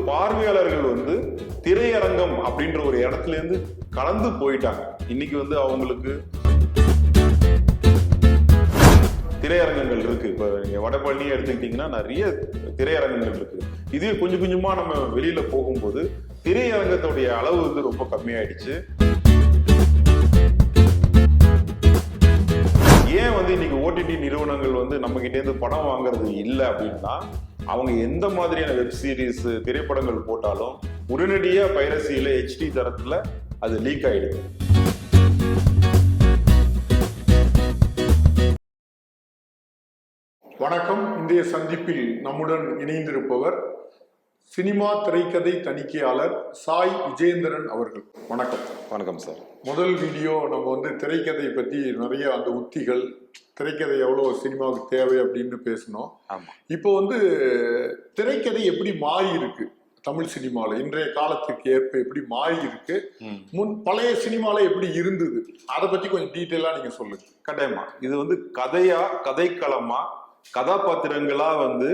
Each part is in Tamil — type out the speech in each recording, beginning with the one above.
பார்வையாளர்கள் வந்து திரையரங்கம் அப்படின்ற ஒரு இடத்துல இருந்து கலந்து போயிட்டாங்க. இன்னைக்கு வந்து அவங்களுக்கு திரையரங்கங்கள் இருக்கு. இப்ப நீங்க வடபழனியை எடுத்துக்கிட்டீங்கன்னா நிறைய திரையரங்கங்கள் இருக்கு. இதே கொஞ்சம் கொஞ்சமா நம்ம வெளியில போகும்போது திரையரங்கத்துடைய அளவு வந்து ரொம்ப கம்மியாயிடுச்சு. ஏன் வந்து இன்னைக்கு ஓடிடி நிறுவனங்கள் வந்து நம்ம கிட்டே இருந்து படம் வாங்குறது இல்லை அப்படின்னா, அவங்க எந்த மாதிரியான வெப் சீரிஸ் திரைப்படங்கள் போட்டாலும் உடனடியா பைரசியில HD தரத்துல அது லீக் ஆயிடுது. வணக்கம். இன்றைய சந்திப்பில் நம்முடன் இணைந்திருப்பவர் சினிமா திரைக்கதை தணிக்கையாளர் சாய் விஜேந்திரன் அவர்கள். வணக்கம். வணக்கம் சார். முதல் வீடியோ நம்ம வந்து திரைக்கதை பற்றி நிறைய அந்த உத்திகள், திரைக்கதை எவ்வளோ சினிமாவுக்கு தேவை அப்படின்னு பேசணும். இப்போ வந்து திரைக்கதை எப்படி மாறி இருக்கு தமிழ் சினிமாவில், இன்றைய காலத்துக்கு ஏற்ப எப்படி மாறி இருக்கு, பழைய சினிமாவில் எப்படி இருந்தது, அதை பற்றி கொஞ்சம் டீட்டெயிலாக நீங்க சொல்லுங்க. கட்டாயமா. இது வந்து கதையா, கதைக்களமா, கதாபாத்திரங்களா வந்து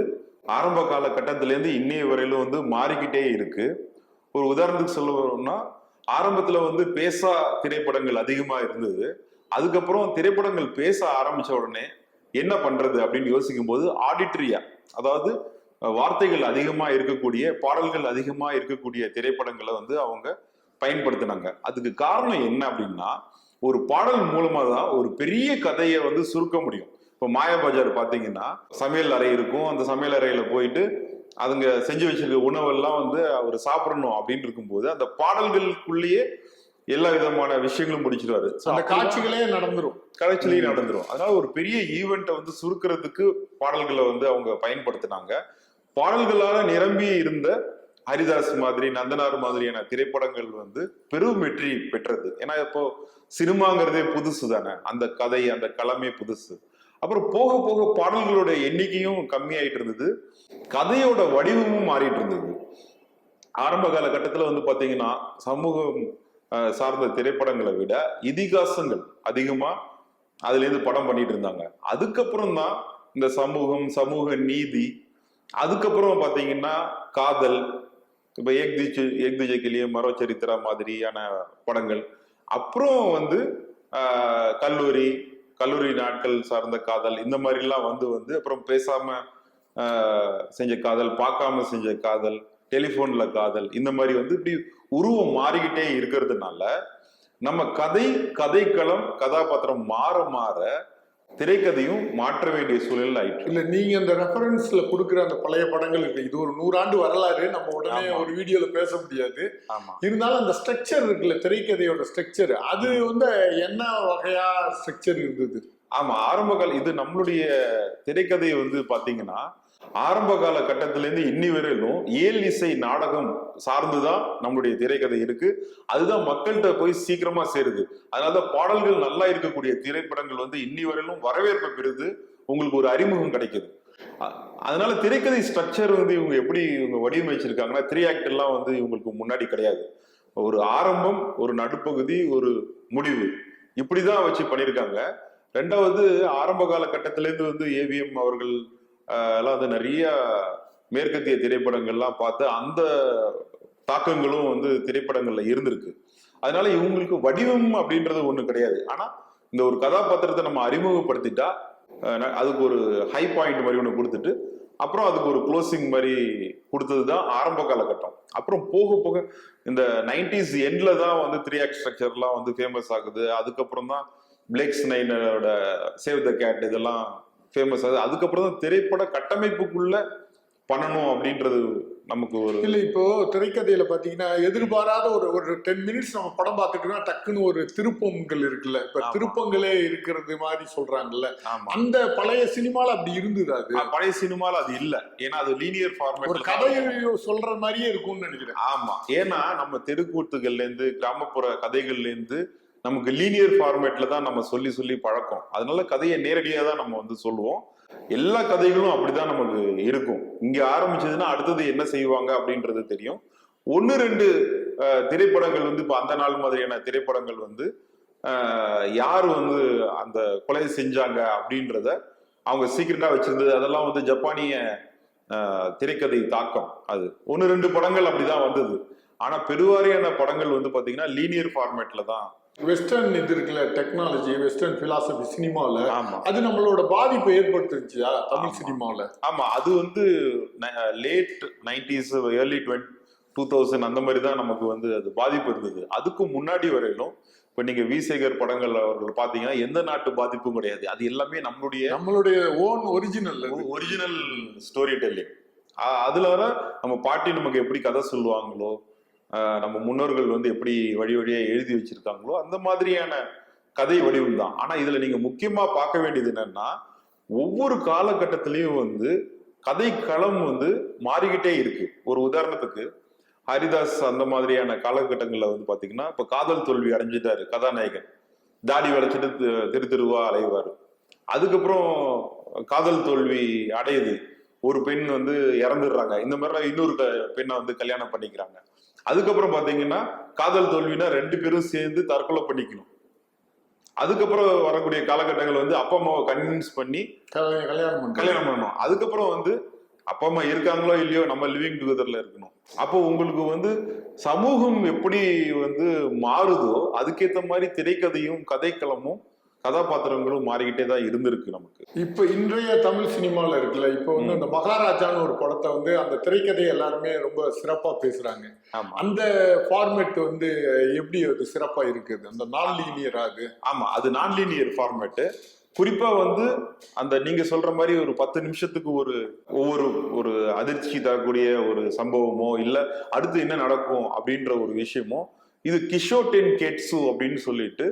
ஆரம்ப காலகட்டத்திலேருந்து இன்னைய வரையிலும் வந்து மாறிக்கிட்டே இருக்கு. ஒரு உதாரணத்துக்கு சொல்லணும்னா, ஆரம்பத்துல வந்து பேசா திரைப்படங்கள் அதிகமா இருந்தது. அதுக்கப்புறம் திரைப்படங்கள் பேச ஆரம்பிச்ச உடனே என்ன பண்றது அப்படின்னு யோசிக்கும் போது ஆடிட்டரியா, அதாவது வார்த்தைகள் அதிகமா இருக்கக்கூடிய, பாடல்கள் அதிகமா இருக்கக்கூடிய திரைப்படங்களை வந்து அவங்க பயன்படுத்தினாங்க. அதுக்கு காரணம் என்ன அப்படின்னா, ஒரு பாடல் மூலமா தான் ஒரு பெரிய கதையை வந்து சுருக்க முடியும். இப்போ மாயாபஜார் பாத்தீங்கன்னா சமையல் அறை இருக்கும். அந்த சமையல் அறையில போயிட்டு அதுங்க செஞ்சு வச்சிருக்க உணவெல்லாம் வந்து அவர் சாப்பிடணும் அப்படின்னு இருக்கும்போது அந்த பாடல்களுக்குள்ளேயே எல்லா விதமான விஷயங்களும் முடிச்சிருவாரு. அந்த காட்சிகளே நடந்துரும், காட்சியிலேயே நடந்துரும். அதனால ஒரு பெரிய ஈவெண்ட்டை வந்து சுருக்கிறதுக்கு பாடல்களை வந்து அவங்க பயன்படுத்தினாங்க. பாடல்களால நிரம்பி இருந்த ஹரிதாஸ் மாதிரி, நந்தனார் மாதிரியான திரைப்படங்கள் வந்து பெரும் வெற்றி பெற்றது. ஏன்னா இப்போ சினிமாங்கிறதே புதுசு தானே, அந்த கதை, அந்த களமே புதுசு. அப்புறம் போக போக பாடல்களோட எண்ணிக்கையும் கம்மியாயிட்டு இருந்தது, கதையோட வடிவமும் மாறிட்டு இருந்தது. ஆரம்ப காலகட்டத்தில் வந்து பாத்தீங்கன்னா சமூகம் சார்ந்த திரைப்படங்களை விட இதிகாசங்கள் அதிகமா அதுல இருந்து படம் பண்ணிட்டு இருந்தாங்க. அதுக்கப்புறம் தான் இந்த சமூகம், சமூக நீதி, அதுக்கப்புறம் பாத்தீங்கன்னா காதல், இப்ப ஏக் துஜே கே லியே மரோ சரித்திரா மாதிரியான படங்கள், அப்புறம் வந்து கல்லூரி நாட்கள் சார்ந்த காதல், இந்த மாதிரிலாம் வந்து அப்புறம் பேசாம செஞ்ச காதல், பார்க்காம செஞ்ச காதல், டெலிபோன்ல காதல், இந்த மாதிரி வந்து இப்படி உருவம் மாறிக்கிட்டே இருக்கிறதுனால நம்ம கதைக்களம், கதாபாத்திரம் மாற மாற திரைக்கதையும் மாற்ற வேண்டிய சூழல் ஆயிட்டு. இல்ல, நீங்க அந்த ரெஃபரன்ஸ்ல கொடுக்குற அந்த பழைய படங்கள் இருக்கு, இது ஒரு 100 ஆண்டு வரலாறு, நம்ம உடனே ஒரு வீடியோல பேச முடியாது. இருந்தாலும் அந்த ஸ்ட்ரக்சர் இருக்குல்ல, திரைக்கதையோட ஸ்ட்ரக்சர், அது வந்து என்ன வகையா ஸ்ட்ரக்சர் இருந்தது? ஆமா, ஆரம்ப கால இது நம்மளுடைய திரைக்கதை வந்து பாத்தீங்கன்னா ஆரம்ப கால கட்டத்திலேருந்து இன்னி வரையிலும் ஏல் இசை நாடகம் சார்ந்துதான் நம்மளுடைய திரைக்கதை இருக்கு. அதுதான் மக்கள்கிட்ட போய் சீக்கிரமா சேருது. அதனாலதான் பாடல்கள் நல்லா இருக்கக்கூடிய திரைப்படங்கள் வந்து இன்னி வரையிலும் வரவேற்பு பெறுது, உங்களுக்கு ஒரு அறிமுகம் கிடைக்குது. அதனால திரைக்கதை ஸ்ட்ரக்சர் வந்து இவங்க எப்படி இவங்க வடிவமைச்சிருக்காங்கன்னா, 3 ஆக்ட் எல்லாம் வந்து இவங்களுக்கு முன்னாடி கிடையாது. ஒரு ஆரம்பம், ஒரு நடுப்பகுதி, ஒரு முடிவு, இப்படிதான் வச்சு பண்ணியிருக்காங்க. ரெண்டாவது, ஆரம்ப கால கட்டத்திலேருந்து வந்து AVM அவர்கள் எல்லாம் வந்து நிறைய மேற்கத்திய திரைப்படங்கள்லாம் பார்த்து அந்த தாக்கங்களும் வந்து திரைப்படங்கள்ல இருந்திருக்கு. அதனால இவங்களுக்கு வடிவம் அப்படின்றது ஒண்ணு கிடையாது. ஆனா இந்த ஒரு கதாபாத்திரத்தை நம்ம அறிமுகப்படுத்திட்டா அதுக்கு ஒரு ஹை பாயிண்ட் மாதிரி ஒண்ணு கொடுத்துட்டு அப்புறம் அதுக்கு ஒரு க்ளோசிங் மாதிரி கொடுத்ததுதான் ஆரம்ப காலகட்டம். அப்புறம் போக போக இந்த 90s எண்ட்ல தான் வந்து 3 ஆக்ட் ஸ்ட்ரக்சர்லாம் வந்து ஃபேமஸ் ஆகுது. அதுக்கப்புறம் தான் பிளேக் ஸ்னைடரோட சேவ் த கேட் இதெல்லாம் ஃபேமஸ் ஆகுது. அதுக்கப்புறம் தான் திரைப்பட கட்டமைப்புக்குள்ள பண்ணணும் அப்படின்றது நமக்கு ஒரு இல்ல. இப்போ திரைக்கதையில பாத்தீங்கன்னா எதிர்பாராத ஒரு 10 மினிட்ஸ் நம்ம படம் பார்த்துட்டோம்னா டக்குன்னு ஒரு திருப்பங்கள் இருக்குல்ல, இப்ப திருப்பங்களே இருக்கிறது மாதிரி சொல்றாங்கல்ல, அந்த பழைய சினிமால அப்படி இருந்தது? அது பழைய சினிமால அது இல்ல. ஏன்னா அது லீனியர் ஃபார்மேட், ஒரு கதையை சொல்ற மாதிரியே இருக்கும்னு நினைக்கிறேன். ஆமா, ஏன்னா நம்ம தெருக்கூத்துகள்ல இருந்து, கிராமப்புற கதைகள்ல இருந்து நமக்கு லீனியர் ஃபார்மேட்ல தான் நம்ம சொல்லி பழக்கம். அதனால கதையை நேரடியா தான் நம்ம வந்து சொல்லுவோம். எல்லா கதைகளும் அப்படிதான் நமக்கு இருக்கும். இங்க ஆரம்பிச்சதுன்னா அடுத்தது என்ன செய்வாங்க அப்படின்றது தெரியும். 1-2 திரைப்படங்கள் வந்து இப்ப அந்த நாள் மாதிரியான திரைப்படங்கள் வந்து யாரு வந்து அந்த கொலை செஞ்சாங்க அப்படின்றத அவங்க சீக்கிரட்டா வச்சிருந்தது, அதெல்லாம் வந்து ஜப்பானிய திரைக்கதை தாக்கம். அது 1-2 படங்கள் அப்படிதான் வந்தது. ஆனா பெருவாரியான படங்கள் வந்து பாத்தீங்கன்னா லீனியர் ஃபார்மேட்ல தான். வெஸ்டர்ன் இது இருக்குல்ல, டெக்னாலஜி, வெஸ்டர்ன் பிலாசபி சினிமால ஆமா அது நம்மளோட பாதிப்பை ஏற்படுத்துச்சா தமிழ் சினிமால? ஆமா, அது வந்து லேட் 90s ஏர்லி 2000 அந்த மாதிரி தான் நமக்கு வந்து அது பாதிப்பு இருந்தது. அதுக்கு முன்னாடி வரையிலும் இப்ப நீங்க வி சேகர் படங்கள் அவர்கள் பாத்தீங்கன்னா எந்த நாட்டு பாதிப்பும் கிடையாது. அது எல்லாமே நம்மளுடைய ஓன் ஒரிஜினல் ஸ்டோரி டெல்லிங். அதுல வர நம்ம பாட்டி நமக்கு எப்படி கதை சொல்லுவாங்களோ, நம்ம முன்னோர்கள் வந்து எப்படி வழி வழியா எழுதி வச்சிருக்காங்களோ அந்த மாதிரியான கதை வடிவம் தான். ஆனா இதுல நீங்க முக்கியமா பார்க்க வேண்டியது என்னன்னா, ஒவ்வொரு காலகட்டத்திலையும் வந்து கதை களம் வந்து மாறிக்கிட்டே இருக்கு. ஒரு உதாரணத்துக்கு ஹரிதாஸ் அந்த மாதிரியான காலகட்டங்கள்ல வந்து பாத்தீங்கன்னா, இப்ப காதல் தோல்வி அடைஞ்சிட்டாரு கதாநாயகன், தாடி வளைச்சிட்டு தெரு தெருவா அலைவாரு. அதுக்கப்புறம் காதல் தோல்வி அடையுது, ஒரு பெண் வந்து இறந்துடுறாங்க. இந்த மாதிரி இன்னொரு பெண்ணை வந்து கல்யாணம் பண்ணிக்கிறாங்க. அதுக்கப்புறம் பாத்தீங்கன்னா காதல் தோல்வினா 2 பேரும் சேர்ந்து தற்கொலை பண்ணிக்கணும். அதுக்கப்புறம் வரக்கூடிய காலகட்டங்கள் வந்து அப்பா அம்மாவை கன்வின்ஸ் பண்ணி கல்யாணம் பண்ணணும். அதுக்கப்புறம் வந்து அப்பா அம்மா இருக்காங்களோ இல்லையோ நம்ம லிவிங் டுகெதர்ல இருக்கணும். அப்போ உங்களுக்கு வந்து சமூகம் எப்படி வந்து மாறுதோ அதுக்கேற்ற மாதிரி திரைக்கதையும் கதைக்களமும் கதாபாத்திரங்களும் மாறிக்கிட்டே தான் இருந்திருக்கு நமக்கு. இப்ப இன்றைய தமிழ் சினிமால இருக்குல்ல, இப்ப வந்து அந்த மகாராஜான்னு ஒரு படத்தை வந்து அந்த திரைக்கதை எல்லாருமே ரொம்ப சிறப்பா பேசுறாங்க. அந்த ஃபார்மேட் வந்து எப்படி அது சிறப்பா இருக்குது, அந்த நான் லீனியரா? அது ஆமா, அது நான் லீனியர் ஃபார்மேட். குறிப்பா வந்து அந்த நீங்க சொல்ற மாதிரி ஒரு 10 நிமிஷத்துக்கு ஒரு அதிர்ச்சி தரக்கூடிய ஒரு சம்பவமோ இல்ல அடுத்து என்ன நடக்கும் அப்படின்ற ஒரு விஷயமோ, இது கிஷோடென் கேட்சு அப்படின்னு சொல்லிட்டு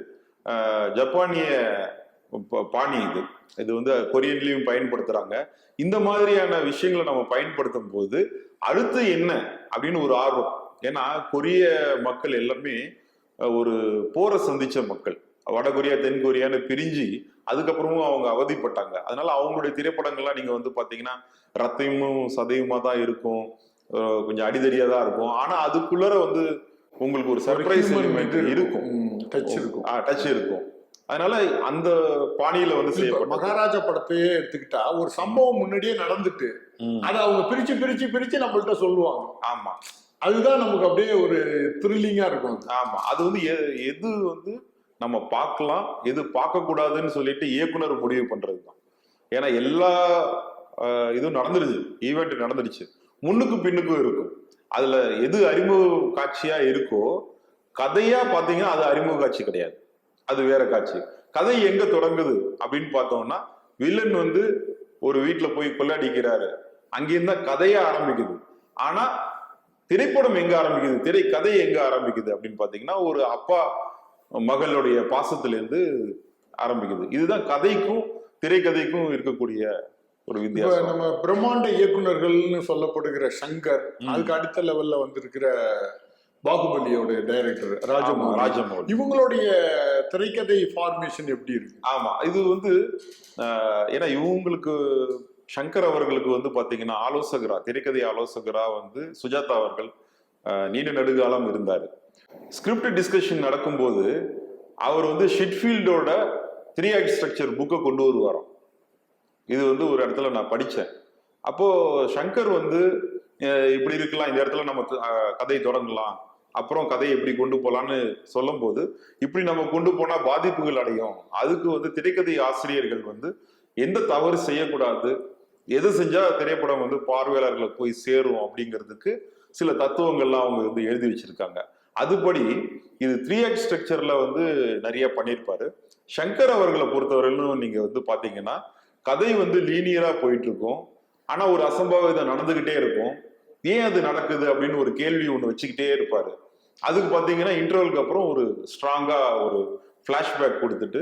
ஜப்பானிய பாணி. இது வந்து கொரியன்லயும் பயன்படுத்துறாங்க. இந்த மாதிரியான விஷயங்களை நம்ம பயன்படுத்தும் போது அடுத்து என்ன அப்படின்னு ஒரு ஆர்வம். ஏன்னா கொரிய மக்கள் எல்லாமே ஒரு போரை சந்திச்ச மக்கள். வடகொரியா தென்கொரியான்னு பிரிஞ்சு அதுக்கப்புறமும் அவங்க அவதிப்பட்டாங்க. அதனால அவங்களுடைய திரைப்படங்கள்லாம் நீங்க வந்து பாத்தீங்கன்னா ரத்தமும் சதையுமா தான் இருக்கும், கொஞ்சம் அடிதடியா தான் இருக்கும். ஆனா அதுக்குள்ளர வந்து உங்களுக்கு ஒரு சர்ப்ரைஸ் எலிமெண்ட் இருக்கும், டச் இருக்கும். அதனால அந்த பாணியில வந்து செய்யப்பட்ட மகாராஜா படத்தையே எடுத்துக்கிட்டா ஒரு சம்பவம் முன்னாடியே நடந்துட்டு அதை அவங்க பிரிச்சு பிரிச்சு பிரிச்சு நம்மள்ட்ட சொல்லுவாங்க. ஆமா, அதுதான் நமக்கு அப்படியே ஒரு த்ரில்லிங்கா இருக்கும். ஆமா, அது வந்து எது வந்து நம்ம பார்க்கலாம் எது பார்க்க கூடாதுன்னு சொல்லிட்டு இயக்குனர் முடிவு பண்றதுதான். ஏன்னா எல்லா இதுவும் நடந்துருச்சு, ஈவெண்ட் நடந்துருச்சு, முன்னுக்கு பின்னுக்கும் இருக்கும். அதுல எது அறிமுக காட்சியா இருக்கோ, கதையா பாத்தீங்கன்னா அது அறிமுக காட்சி கிடையாது, அது வேற காட்சி. கதை எங்க தொடங்குது அப்படின்னு பார்த்தோம்னா, வில்லன் வந்து ஒரு வீட்டுல போய் கொள்ளடிக்கிறாரு, அங்கிருந்தா கதையா ஆரம்பிக்குது. ஆனா திரைப்படம் எங்க ஆரம்பிக்குது, திரைக்கதை எங்க ஆரம்பிக்குது அப்படின்னு பாத்தீங்கன்னா ஒரு அப்பா மகளுடைய பாசத்திலிருந்து ஆரம்பிக்குது. இதுதான் கதைக்கும் திரைக்கதைக்கும் இருக்கக்கூடிய ஒரு வித்தியாசம். நம்ம பிரம்மாண்ட இயக்குனர்கள்னு சொல்லப்படுகிற சங்கர், அதுக்கு அடுத்த லெவல்ல வந்திருக்கிற பாகுபலியோட டைரக்டர் ராஜமௌலி, இவங்களுடைய திரைக்கதை ஃபார்மேஷன் எப்படி இருக்கு? ஆமா, இது வந்து ஏன்னா இவங்களுக்கு சங்கர் அவர்களுக்கு வந்து பாத்தீங்கன்னா ஆலோசகரா, திரைக்கதை ஆலோசகரா வந்து சுஜாதா அவர்கள் நீண்ட நெடுகாலம் இருந்தாரு. ஸ்கிரிப்ட் டிஸ்கஷன் நடக்கும்போது அவர் வந்து ஷிட்ஃபீல்டோட 3 ஆக்ட் ஸ்ட்ரக்சர் புக்கை கொண்டு வருவாராம். இது வந்து ஒரு இடத்துல நான் படித்தேன். அப்போ சங்கர் வந்து இப்படி இருக்கலாம், இந்த இடத்துல நம்ம கதை தொடங்கலாம், அப்புறம் கதையை எப்படி கொண்டு போகலான்னு சொல்லும் போது, இப்படி நம்ம கொண்டு போனா பாதிப்புகள் அடையும், அதுக்கு வந்து திரைக்கதை ஆசிரியர்கள் வந்து எந்த தவறு செய்யக்கூடாது, எது செஞ்சா திரைப்படம் வந்து பார்வையாளர்களை போய் சேரும் அப்படிங்கிறதுக்கு சில தத்துவங்கள்லாம் அவங்க வந்து எழுதி வச்சிருக்காங்க. அதுபடி இது 3 ஆக்ட் ஸ்ட்ரக்சர்ல வந்து நிறைய பண்ணியிருப்பாரு. சங்கர் அவர்களை பொறுத்தவரையிலும் நீங்க வந்து பாத்தீங்கன்னா கதை வந்து லீனியரா போயிட்டு இருக்கும், ஆனா ஒரு அசம்பாவிதம் நடந்துகிட்டே இருக்கும். ஏன் அது நடக்குது அப்படின்னு ஒரு கேள்வி ஒண்ணு வச்சுக்கிட்டே இருப்பாரு. அதுக்கு பாத்தீங்கன்னா இன்டர்வலுக்கு அப்புறம் ஒரு ஸ்ட்ராங்கா ஒரு பிளாஷ்பேக் கொடுத்துட்டு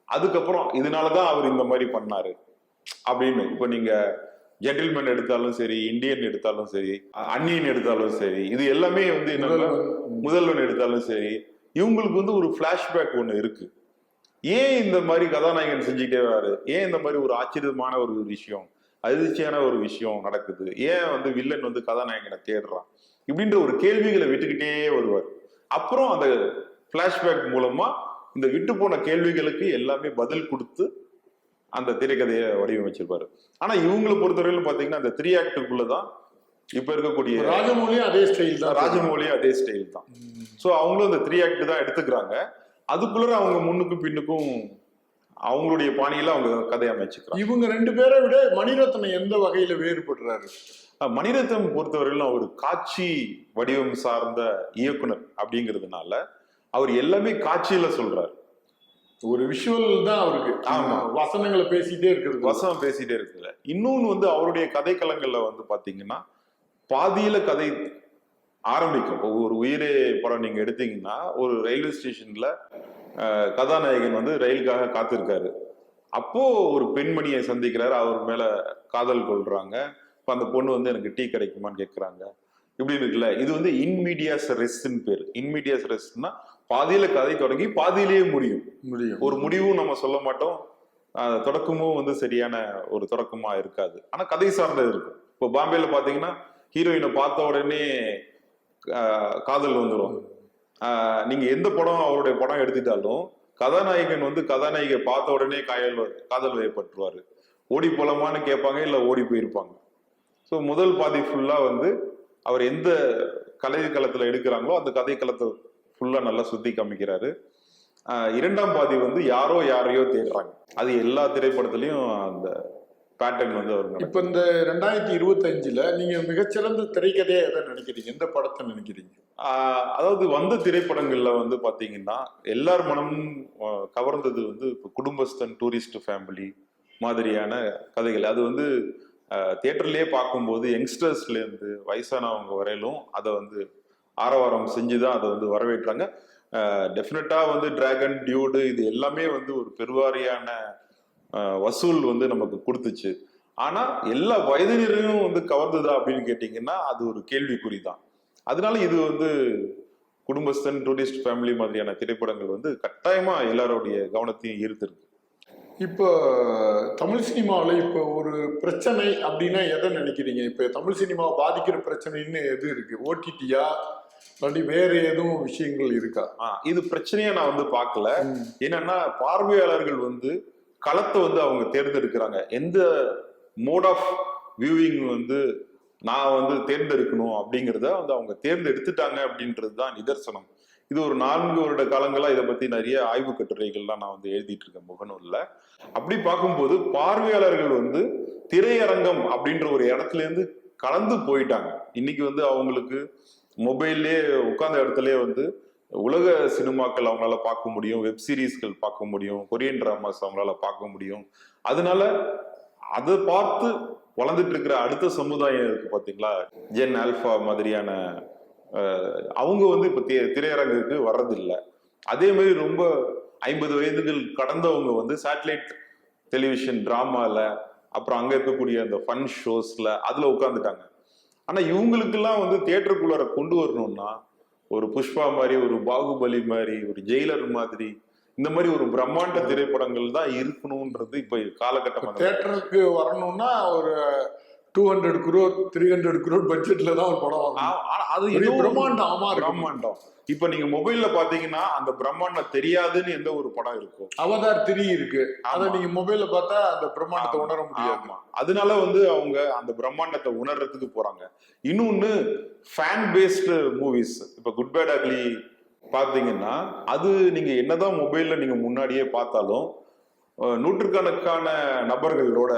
அதுக்கப்புறம் இதனாலதான் அவர் இந்த மாதிரி பண்ணாரு அப்படின்னு. இப்ப நீங்க ஜென்டில்மேன் எடுத்தாலும் சரி, இந்தியன் எடுத்தாலும் சரி, அன்னியன் எடுத்தாலும் சரி, இது எல்லாமே வந்து என்னன்னா முதல்வன் எடுத்தாலும் சரி, இவங்களுக்கு வந்து ஒரு பிளாஷ்பேக் ஒண்ணு இருக்கு. ஏன் இந்த மாதிரி கதாநாயகன் செஞ்சுக்கிட்டே வராரு, ஏன் இந்த மாதிரி ஒரு ஆச்சரியமான ஒரு விஷயம், அதிர்ச்சியான ஒரு விஷயம் நடக்குது, ஏன் வந்து வில்லன் வந்து கதாநாயகனை தேடுறான், இப்படின்ற ஒரு கேள்விகளை விட்டுக்கிட்டே வருவார். அப்புறம் அந்த பிளாஷ்பேக் மூலமா இந்த விட்டு போன கேள்விகளுக்கு எல்லாமே பதில் கொடுத்து அந்த திரைக்கதையை வடிவமைச்சிருப்பாரு. ஆனா இவங்களை பொறுத்தவரையிலும் பாத்தீங்கன்னா அந்த 3 ஆக்டுக்குள்ளதான் இப்ப இருக்கக்கூடிய ராஜமௌலியும் அதே ஸ்டைல் தான். ராஜமௌலியும் அதே ஸ்டைல் தான். சோ அவங்களும் அந்த 3 ஆக்ட் தான் எடுத்துக்கிறாங்க. அதுக்குள்ள அவங்க முன்னுக்கும் பின்னுக்கும் அவங்களுடைய பாணியில அவங்க கதையை அமைச்சுக்கிறாங்க. இவங்க 2 பேரை விட மணிரத்னம் எந்த வகையில வேறுபடுறாரு? மணிரத்னம் பொறுத்தவரையிலும் அவர் காட்சி வடிவம் சார்ந்த இயக்குனர் அப்படிங்கிறதுனால அவர் எல்லாமே காட்சியில சொல்றாரு. ஒரு விஷுவல் தான் அவருக்கு. ஆமா, வசனங்களை பேசிட்டே இருக்கிறது, வசனம் பேசிட்டே இருக்குல்ல. இன்னொன்னு வந்து அவருடைய கதைக்களங்கள்ல வந்து பாத்தீங்கன்னா பாதியில கதை ஆரம்பிக்கும். ஒரு உயிரே படம் நீங்க எடுத்தீங்கன்னா ஒரு ரயில்வே ஸ்டேஷன்ல கதாநாயகன் வந்து ரயிலுக்காக காத்திருக்காரு. அப்போ ஒரு பெண்மணியை சந்திக்கிறாரு, அவர் மேல காதல் கொள்றாங்க. இப்ப அந்த பொண்ணு வந்து எனக்கு டீ கிடைக்குமான்னு கேட்கறாங்க. இப்படி இருக்குல்ல, இது வந்து இன்மீடியாஸ் ரெஸ்ட்னு பேரு. இன்மீடியாஸ் ரெஸ்ட்னா பாதியில கதை தொடங்கி பாதியிலேயே முடியும். ஒரு முடிவும் நம்ம சொல்ல மாட்டோம், தொடக்கமும் வந்து சரியான ஒரு தொடக்கமா இருக்காது. ஆனா கதை சார்ந்தது இருக்கும். இப்போ பாம்பேல பாத்தீங்கன்னா ஹீரோயினை பார்த்த உடனே காதல் வந்துடும். நீங்க எந்த படம் அவருடைய படம் எடுத்துட்டாலும் கதாநாயகன் வந்து கதாநாயகை பார்த்த உடனே காதல் வயப்பட்டுருவாரு. ஓடி போலாமான்னு கேட்பாங்க, இல்ல ஓடி போயிருப்பாங்க. ஸோ முதல் பாதி ஃபுல்லா வந்து அவர் எந்த கலை களத்துல எடுக்கிறாங்களோ அந்த கதை களத்தை ஃபுல்லா நல்லா சுத்தி காமிக்கிறாரு. இரண்டாம் பாதி வந்து யாரோ யாரையோ தேடுறாங்க. அது எல்லா திரைப்படத்திலையும் அந்த பேட்டர்ன் வந்து அவர். இப்ப இந்த 2025ல நீங்க மிகச்சிறந்த திரைக்கதையா எதை நினைக்கிறீங்க? எந்த படத்தை நினைக்கிறீங்க? அதாவது வந்த திரைப்படங்கள்ல வந்து பாத்தீங்கன்னா எல்லார் மனமும் கவர்ந்தது வந்து குடும்பஸ்தன், டூரிஸ்ட் ஃபேமிலி மாதிரியான கதைகள். அது வந்து தியேட்டர்லயே பார்க்கும்போது யங்ஸ்டர்ஸ்ல இருந்து வயசானவங்க வரையிலும் அதை வந்து ஆரவாரம் செஞ்சுதான் அதை வந்து வரவேற்றாங்க. டெஃபினட்டா வந்து டிராகன், டியூடு இது எல்லாமே வந்து ஒரு பெருவாரியான வசூல் வந்து நமக்கு கொடுத்துச்சு. ஆனா எல்லா வயதினரையும் வந்து கவர்ந்ததா அப்படின்னு கேட்டீங்கன்னா அது ஒரு கேள்விக்குறி தான். அதனால இது வந்து குடும்பஸ்தன், டூரிஸ்ட் ஃபேமிலி மாதிரியான திரைப்படங்கள் வந்து கட்டாயமா எல்லாருடைய கவனத்தையும் ஈர்த்திருக்கு. இப்போ தமிழ் சினிமாவில் இப்போ ஒரு பிரச்சனை அப்படின்னா எதை நினைக்கிறீங்க? இப்போ தமிழ் சினிமாவை பாதிக்கிற பிரச்சனைன்னு எது இருக்கு? ஓடிடியா இல்லாட்டி வேற எதுவும் விஷயங்கள் இருக்கா? இது பிரச்சனையா நான் வந்து பார்க்கல. என்னன்னா பார்வையாளர்கள் வந்து களத்தை வந்து அவங்க தேர்ந்தெடுக்கிறாங்க. எந்த மோட் ஆஃப் வியூவிங் வந்து நான் வந்து தேர்ந்தெடுக்கணும் அப்படிங்கிறத வந்து அவங்க தேர்ந்தெடுத்துட்டாங்க அப்படின்றது தான் நிதர்சனம். இது ஒரு 4 வருட காலங்களா இதை பத்தி நிறைய ஆய்வு கட்டுரைகள்லாம் நான் வந்து எழுதிட்டு இருக்கேன் முகநூல்ல. அப்படி பார்க்கும்போது பார்வையாளர்கள் வந்து திரையரங்கம் அப்படின்ற ஒரு இடத்துல இருந்து கலந்து போயிட்டாங்க. இன்னைக்கு வந்து அவங்களுக்கு மொபைல்லே உட்கார்ந்த இடத்துலயே வந்து உலக சினிமாக்கள் அவங்களால பார்க்க முடியும், வெப் சீரிஸ்கள் பார்க்க முடியும், கொரியன் டிராமாஸ் அவங்களால பார்க்க முடியும். அதனால அதை பார்த்து வளர்ந்துட்டு இருக்கிற அடுத்த சமுதாயம் இருக்கு பாத்தீங்களா, ஜென் ஆல்பா மாதிரியான அவங்க வந்து இப்ப திரையரங்குக்கு வர்றதில்லை. அதே மாதிரி ரொம்ப 50 வயதுகள் கடந்தவங்க வந்து சேட்டலைட் டெலிவிஷன் டிராமால, அப்புறம் அங்க இருக்கக்கூடிய அந்த ஃபன் ஷோஸ்ல அதுல உட்காந்துட்டாங்க. ஆனா இவங்களுக்கெல்லாம் வந்து தியேட்டருக்குள்ளார கொண்டு வரணும்னா ஒரு புஷ்பா மாதிரி, ஒரு பாகுபலி மாதிரி, ஒரு ஜெயிலர் மாதிரி, இந்த மாதிரி ஒரு பிரம்மாண்ட திரைப்படங்கள் தான் இருக்கணும்ன்றது இப்ப காலகட்டம். தியேட்டருக்கு வரணும்னா ஒரு 200 crore 300 crore பட்ஜெட்ல தான் ஒரு படம். அது பிரம்மாண்டம். இப்ப நீங்க மொபைல்ல பாத்தீங்கன்னா அந்த பிரம்மாண்டம் தெரியாதுன்னு எந்த ஒரு படம் இருக்கும்? அவதார் 3 இருக்கு, அத நீங்க மொபைல்ல பார்த்தா அந்த பிரம்மாண்டத்தை உணர முடியாது. அதனால வந்து அவங்க அந்த பிரம்மாண்டத்தை உணர்றதுக்கு போறாங்க. இன்னொன்னு ஃபேன் பேஸ்டு மூவிஸ். இப்ப குட் பேட் அக்லி பாத்தீங்கன்னா அது நீங்க என்னதான் மொபைல்ல நீங்க முன்னாடியே பார்த்தாலும் நூற்றுக்கணக்கான நபர்களோட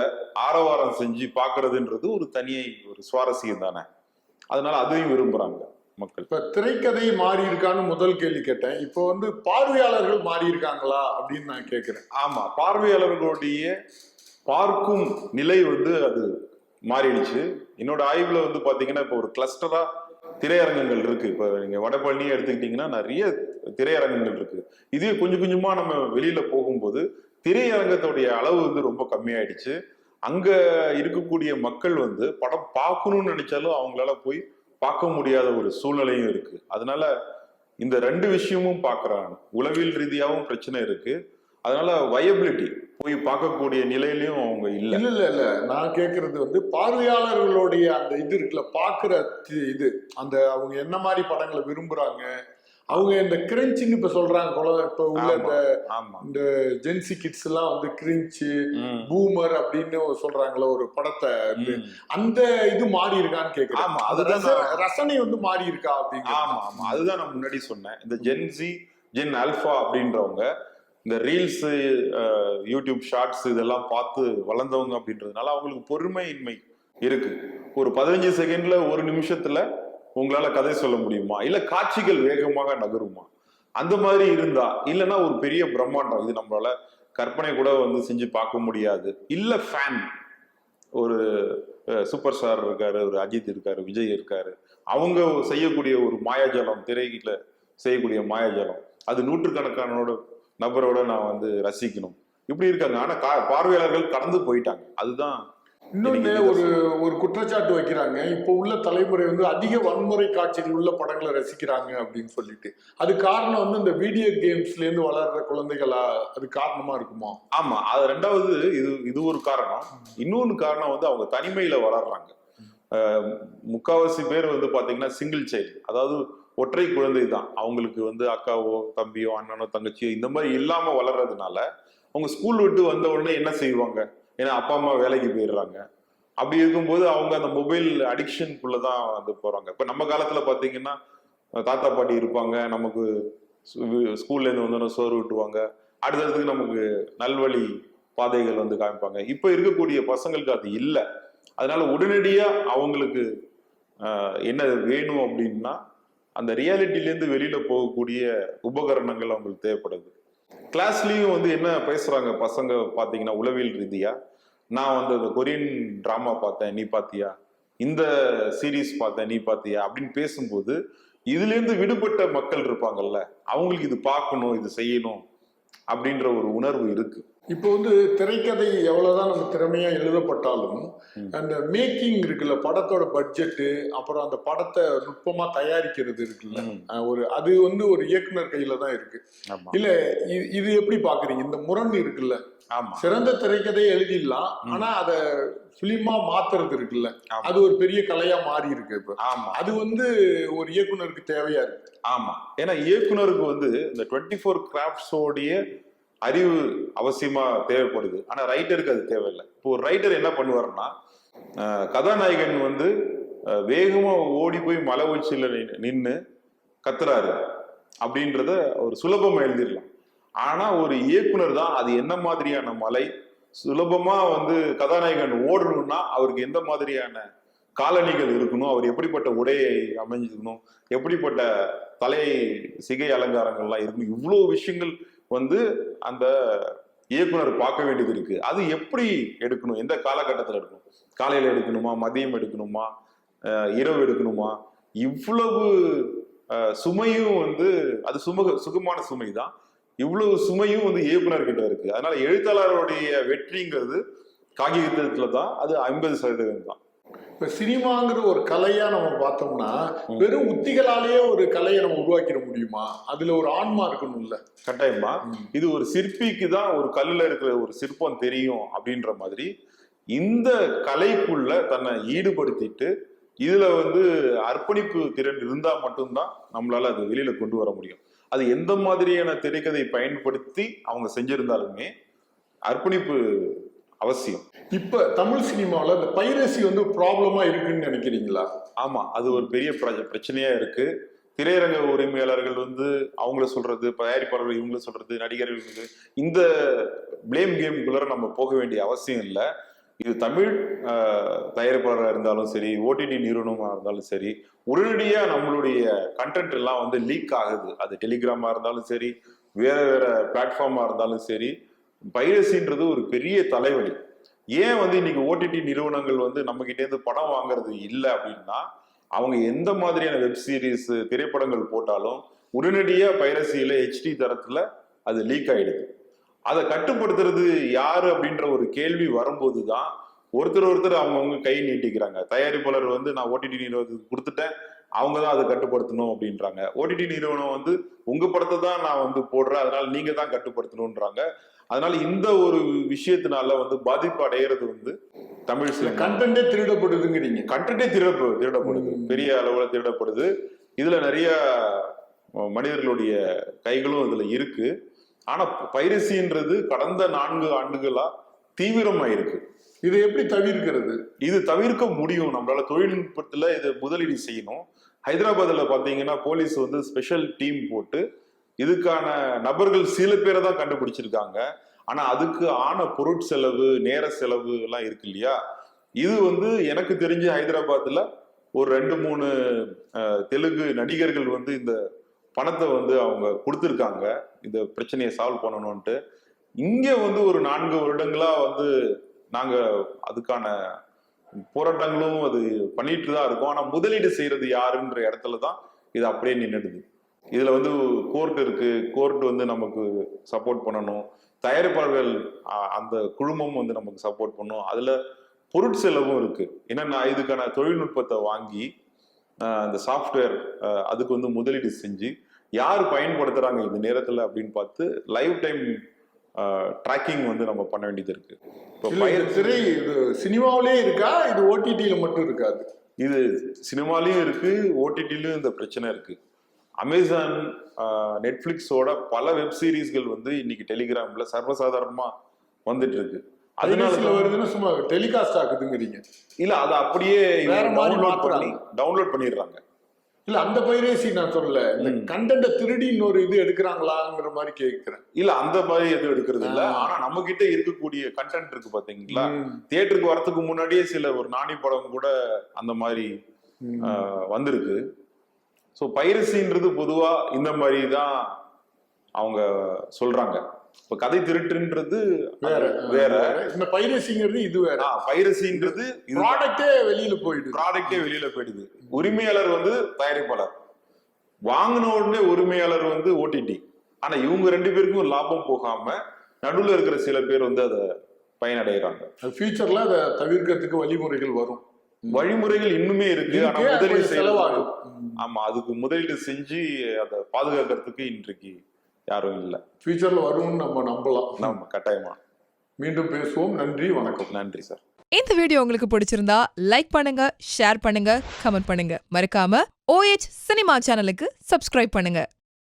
ஆரவாரம் செஞ்சு பாக்குறதுன்றது ஒரு தனி ஒரு சுவாரஸ்யம் தானே. அதனால அதையும் விரும்புறாங்க மக்கள். இப்ப திரைக்கதை மாறி இருக்கான்னு முதல் கேள்வி கேட்டேன். இப்போ வந்து பார்வையாளர்கள் மாறி இருக்காங்களா அப்படின்னு நான் கேட்கிறேன். ஆமா, பார்வையாளர்களுடைய பார்க்கும் நிலை வந்து அது மாறிடுச்சு. என்னோட ஆய்வுல வந்து பாத்தீங்கன்னா இப்போ ஒரு கிளஸ்டரா திரையரங்கங்கள் இருக்கு. இப்ப நீங்க வடபழனியே எடுத்துக்கிட்டீங்கன்னா நிறைய திரையரங்கங்கள் இருக்கு. இதே கொஞ்சம் கொஞ்சமா நம்ம வெளியில போகும்போது திரையரங்கத்துடைய அளவு வந்து ரொம்ப கம்மியாயிடுச்சு. அங்க இருக்கக்கூடிய மக்கள் வந்து படம் பார்க்கணும்னு நினைச்சாலும் அவங்களால போய் பார்க்க முடியாத ஒரு சூழ்நிலையும் இருக்கு. அதனால இந்த 2 விஷயமும் பார்க்கறாங்க. உளவியல் ரீதியாகவும் பிரச்சனை இருக்கு. அதனால வயபிலிட்டி போய் பார்க்கக்கூடிய நிலையிலையும் அவங்க இல்ல. இல்ல நான் கேட்கறது வந்து பார்வையாளர்களுடைய அந்த இது இருக்குல்ல, பாக்குற இது, அந்த அவங்க என்ன மாதிரி படங்களை விரும்புறாங்க, அவங்க இந்த கிரன்ச்சின்னு இப்ப சொல்றாங்க குழந்தை இப்ப உள்ள இந்த ஆமா இந்த ஜென்சி கிட்ஸ் எல்லாம் வந்து கிரிஞ்சு பூமர் அப்படின்னு சொல்றாங்களோ ஒரு படத்தை அந்த இது மாறி இருக்கான்னு கேக்குறேன். ஆமா அதுதான் ரசனை வந்து மாறி இருக்கா அப்படிங்க. ஆமா ஆமா அதுதான் நான் முன்னாடி சொன்னேன். இந்த ஜென்சி ஜென் ஆல்பா அப்படின்றவங்க இந்த ரீல்ஸ் யூடியூப் ஷார்ட்ஸ் இதெல்லாம் பார்த்து வளர்ந்தவங்க அப்படின்றதுனால அவங்களுக்கு பொறுமையின்மை இருக்கு. ஒரு 15 செகண்ட்ல ஒரு நிமிஷத்துல உங்களால கதை சொல்ல முடியுமா, இல்ல காட்சிகள் வேகமாக நகருமா, அந்த மாதிரி இருந்தா, இல்லைன்னா ஒரு பெரிய பிரம்மாண்டம் இது நம்மளால கற்பனை கூட வந்து செஞ்சு பார்க்க முடியாது. இல்ல ஃபேன் ஒரு சூப்பர் ஸ்டார் இருக்காரு, ஒரு அஜித் இருக்காரு, விஜய் இருக்காரு, அவங்க செய்யக்கூடிய ஒரு மாயாஜாலம், திரையில செய்யக்கூடிய மாயாஜாலம் அது நூற்றுக்கணக்கானோட நபரோட நான் வந்து ரசிக்கணும் இப்படி இருக்காங்க. ஆனா பார்வையாளர்கள் கடந்து போயிட்டாங்க. அதுதான் இன்னொன்னு ஒரு குற்றச்சாட்டு வைக்கிறாங்க. இப்போ உள்ள தலைமுறை வந்து அதிக வன்முறை காட்சிகள் உள்ள படங்களை ரசிக்கிறாங்க அப்படின்னு சொல்லிட்டு. அது காரணம் வந்து இந்த வீடியோ கேம்ஸ்ல இருந்து வளர்ற குழந்தைகளா அது காரணமா இருக்குமா? ஆமா, அது ரெண்டாவது இது ஒரு காரணம். இன்னொன்னு காரணம் வந்து அவங்க தனிமையில வளர்றாங்க. முக்காவாசி பேர் வந்து பாத்தீங்கன்னா சிங்கிள் சைல்டு, அதாவது ஒற்றை குழந்தை தான். அவங்களுக்கு வந்து அக்காவோ தம்பியோ அண்ணனோ தங்கச்சியோ இந்த மாதிரி இல்லாம வளர்றதுனால அவங்க ஸ்கூல் விட்டு வந்த உடனே என்ன செய்வாங்க, ஏன்னா அப்பா அம்மா வேலைக்கு போயிடுறாங்க. அப்படி இருக்கும்போது அவங்க அந்த மொபைல் அடிக்ஷனுக்குள்ளதான் வந்து போறாங்க. இப்ப நம்ம காலத்துல பாத்தீங்கன்னா தாத்தா பாட்டி இருப்பாங்க, நமக்கு ஸ்கூல்ல இருந்து வந்தோன்னா சோறு விட்டுவாங்க, அடுத்ததுக்கு நமக்கு நல்வழி பாதைகள் வந்து காமிப்பாங்க. இப்ப இருக்கக்கூடிய பசங்களுக்கு அது இல்லை. அதனால உடனடியா அவங்களுக்கு என்ன வேணும் அப்படின்னா அந்த ரியாலிட்டிலேருந்து வெளியில போகக்கூடிய உபகரணங்கள் அவங்களுக்கு தேவைப்படுது. கிளாஸ்லயும் வந்து என்ன பேசுறாங்க பசங்க பாத்தீங்கன்னா உளவியல் ரீதியா, நான் வந்து அந்த கொரியன் டிராமா பார்த்தேன் நீ பாத்தியா, இந்த சீரீஸ் பார்த்தேன் நீ பாத்தியா அப்படின்னு பேசும்போது இதுல இருந்து விடுபட்ட மக்கள் இருப்பாங்கல்ல, அவங்களுக்கு இது பார்க்கணும் இது செய்யணும் அப்படின்ற ஒரு உணர்வு இருக்கு. இப்போ வந்து திரைக்கதை எவ்வளவுதான் நம்ம திறமையா எழுதப்பட்டாலும் அந்த மேக்கிங் இருக்குல்ல, படத்தோட பட்ஜெட்டு, அப்புறம் அந்த படத்தை நுட்பமா தயாரிக்கிறது இருக்குல்ல, அது வந்து ஒரு இயக்குனர் கையில தான் இருக்கு. இல்ல இது எப்படி பாக்குறீங்க? இந்த முரண் இருக்குல்ல, சிறந்த திரைக்கதையை எழுதிடலாம், ஆனா அத பிலிமா மாத்துறது இருக்குல்ல, அது ஒரு பெரிய கலையா மாறி இருக்கு இப்ப. அது வந்து ஒரு இயக்குனருக்கு தேவையா இருக்கு. ஆமா, ஏன்னா இயக்குனருக்கு வந்து இந்த 24 கிராஃப்ட்ஸோடைய அறிவு அவசியமா தேவைப்படுது. ஆனா ரைட்டருக்கு அது தேவையில்லை. இப்போ ஒரு ரைட்டர் என்ன பண்ணுவாருன்னா, கதாநாயகன் வந்து வேகமா ஓடி போய் மலை உச்சியில நின்று கத்துறாரு அப்படின்றத ஒரு சுலபமா எழுதிடலாம். ஆனா ஒரு இயக்குனர் தான் அது என்ன மாதிரியான மலை, சுலபமா வந்து கதாநாயகன் ஓடணும்னா அவருக்கு எந்த மாதிரியான காலணிகள் இருக்கணும், அவர் எப்படிப்பட்ட உடையை அமைஞ்சிக்கணும், எப்படிப்பட்ட தலை சிகை அலங்காரங்கள்லாம் இருக்கணும், இவ்வளவு விஷயங்கள் வந்து அந்த இயக்குனர் பார்க்க வேண்டியது இருக்கு. அது எப்படி எடுக்கணும், எந்த காலகட்டத்தில் எடுக்கணும், காலையில எடுக்கணுமா, மதியம் எடுக்கணுமா, இரவு எடுக்கணுமா, இவ்வளவு சுமையும் வந்து அது சுகமான சுமை தான். இவ்வளவு சுமையும் வந்து இயக்குனர் கிட்ட இருக்கு. அதனால எழுத்தாளருடைய வெற்றிங்கிறது காகிதத்துல தான், அது 50% தான். இப்ப சினிமாங்கிற ஒரு கலையா நம்ம பார்த்தோம்னா வெறும் உத்திகளாலேயே ஒரு கலையை நம்ம உருவாக்கிட முடியுமா? அதுல ஒரு ஆன்மா இருக்கணும்ல. கட்டாயமா. இது ஒரு சிற்பிக்கு தான் ஒரு கல்லுல இருக்கிற ஒரு சிற்பம் தெரியும் அப்படின்ற மாதிரி இந்த கலைக்குள்ள தன்னை ஈடுபடுத்திட்டு இதுல வந்து அர்ப்பணிப்பு திறன் இருந்தா மட்டும்தான் நம்மளால அது வெளியில கொண்டு வர முடியும். அது எந்த மாதிரியான திரைக்கதை பயன்படுத்தி அவங்க செஞ்சிருந்தாலுமே அர்ப்பணிப்பு அவசியம். இப்ப தமிழ் சினிமாவில் இந்த பைரசி வந்து ப்ராப்ளமா இருக்குன்னு நினைக்கிறீங்களா? ஆமா, அது ஒரு பெரிய பிரச்சனையா இருக்கு. திரையரங்க உரிமையாளர்கள் வந்து அவங்கள சொல்றது, தயாரிப்பாளர்கள் இவங்கள சொல்றது, நடிகர்கள் இந்த பிளேம் கேம்குள்ள நம்ம போக வேண்டிய அவசியம் இல்லை. இது தமிழ் தயாரிப்பாளராக இருந்தாலும் சரி, ஓடிடி நிறுவனமா இருந்தாலும் சரி, உடனடியா நம்மளுடைய கண்டென்ட் எல்லாம் வந்து லீக் ஆகுது. அது டெலிகிராமா இருந்தாலும் சரி, வேற வேற பிளாட்ஃபார்மா இருந்தாலும் சரி, பைரசின்றது ஒரு பெரிய தலைவலி. ஏன் வந்து இன்னைக்கு ஓடிடி நிறுவனங்கள் வந்து நம்ம கிட்டே இருந்து படம் வாங்குறது இல்லை அப்படின்னா, அவங்க எந்த மாதிரியான வெப் சீரிஸ் திரைப்படங்கள் போட்டாலும் உடனடியா பைரசியில HD தரத்துல அது லீக் ஆயிடுது. அதை கட்டுப்படுத்துறது யாரு அப்படின்ற ஒரு கேள்வி வரும்போதுதான் ஒருத்தர் அவங்கவுங்க கை நீட்டிக்கிறாங்க. தயாரிப்பாளர் வந்து நான் ஓடிடி நிறுவனத்துக்கு கொடுத்துட்டேன், அவங்க தான் அதை கட்டுப்படுத்தணும் அப்படின்றாங்க. ஓடிடி நிறுவனம் வந்து உங்க படத்தை தான் நான் வந்து போடுறேன், அதனால நீங்க தான் கட்டுப்படுத்தணும்ன்றாங்க. அதனால இந்த ஒரு விஷயத்தினால வந்து பாதிப்பு அடைகிறது வந்து தமிழ் சினிமா. கண்டென்ட்டே திருடப்படுதுங்கிறீங்க? கண்டென்ட்டே திருடப்படுது, பெரிய அளவுல திருடப்படுது. இதுல நிறைய மனிதர்களுடைய கைகளும் இதுல இருக்கு. ஆனா பைரசின்றது கடந்த 4 ஆண்டுகளா தீவிரமாயிருக்கு. இதை எப்படி தவிர்க்கிறது? இது தவிர்க்க முடியும். நம்மளால தொழில்நுட்பத்துல இது முதலீடு செய்யணும். ஹைதராபாத்ல பாத்தீங்கன்னா போலீஸ் வந்து ஸ்பெஷல் டீம் போட்டு இதுக்கான நபர்கள் சில பேரை தான் கண்டுபிடிச்சிருக்காங்க. ஆனா அதுக்கு ஆன பொருட்செலவு, நேர செலவு எல்லாம் இருக்கு இல்லையா? இது வந்து எனக்கு தெரிஞ்சு ஹைதராபாத்ல ஒரு 2-3 தெலுங்கு நடிகர்கள் வந்து இந்த பணத்தை வந்து அவங்க கொடுத்துருக்காங்க இந்த பிரச்சனையை சால்வ் பண்ணணும்ட்டு. இங்க வந்து ஒரு 4 வருடங்களா வந்து நாங்க அதுக்கான போராட்டங்களும் அது பண்ணிட்டு தான் இருக்கோம். ஆனா முதலீடு செய்யறது யாருன்ற இடத்துல தான் இது அப்படியே நின்றுடுது. இதுல வந்து கோர்ட் இருக்கு, கோர்ட் வந்து நமக்கு சப்போர்ட் பண்ணணும், தயாரிப்பாளர்கள் அந்த குழுமம் வந்து நமக்கு சப்போர்ட் பண்ணும். அதுல பொருட்செலவும் இருக்கு. ஏன்னா இதுக்கான தொழில்நுட்பத்தை வாங்கி அந்த சாஃப்ட்வேர் அதுக்கு வந்து முதலீடு செஞ்சு யார் பயன்படுத்துறாங்க இந்த நேரத்துல அப்படின்னு பார்த்து லைவ் டைம் ட்ராக்கிங் வந்து நம்ம பண்ண வேண்டியது இருக்கு. திரை இது சினிமாவிலே இருக்கா, இது ஓடிடியில மட்டும் இருக்காது? இது சினிமாலையும் இருக்கு, ஓடிடிலையும் இந்த பிரச்சனை இருக்கு. அமேசான், நெட்ஃபிளிக்ஸோட பல வெப் சீரிஸ்கள் வந்து இன்னைக்கு டெலிகிராம்ல சர்வசாதாரணமா வந்துட்டு இருக்கு. அதனால வருதுன்னு சும்மா டெலிகாஸ்ட் ஆகுதுங்கிறீங்க? இல்ல, அதை அப்படியே டவுன்லோட் பண்ணிடுறாங்க. இல்ல, அந்த பைரேசி நான் சொல்லல, இந்த கண்டென்ட் திருடி இன்னொரு இது எடுக்கிறாங்களாங்கிற மாதிரி கேட்கிறேன். இல்ல, அந்த மாதிரி எதுவும் எடுக்கிறது இல்ல. ஆனா நம்ம கிட்ட இருக்கக்கூடிய கண்டென்ட் இருக்கு பாத்தீங்களா, தியேட்டருக்கு வரதுக்கு முன்னாடியே சில ஒரு நாணி படம் கூட அந்த மாதிரி வந்திருக்கு. ஸோ பைரசின்றது பொதுவா இந்த மாதிரி தான் அவங்க சொல்றாங்க. இப்ப கதை திருட்டுன்றது வேற, இந்த பைரசிங்கிறது இது வேற. பைரசின்றது ப்ராடக்டே வெளியில போயிடுது. உரிமையாளர் வந்து தயாரிப்பாளர், வாங்கின உடனே உரிமையாளர் வந்து ஓடிடி. ஆனா இவங்க 2 பேருக்கும் லாபம் போகாம நடுவில் இருக்கிற சில பேர் வந்து அதை பயனடைகிறாங்க. ஃபியூச்சர்ல அதை தவிர்க்கிறதுக்கு வழிமுறைகள் வரும். வழிமுறைகள் இன்னுமே இருக்கு. ஆனா முதலீடு செலவாகும். ஆமா, அதுக்கு முதலீடு செஞ்சு அதை பாதுகாக்கிறதுக்கு இன்றைக்கு யாரும் இல்லை. ஃபியூச்சர்ல வரும்னு நம்ம நம்பலாம். நம்ம கட்டாயமா மீண்டும் பேசுவோம். நன்றி, வணக்கம். நன்றி சார். இந்த வீடியோ உங்களுக்கு பிடிச்சிருந்தா லைக் பண்ணுங்க, ஷேர் பண்ணுங்க, கமெண்ட் பண்ணுங்க. மறக்காம OH சினிமா சேனலுக்கு சப்ஸ்கிரைப் பண்ணுங்க.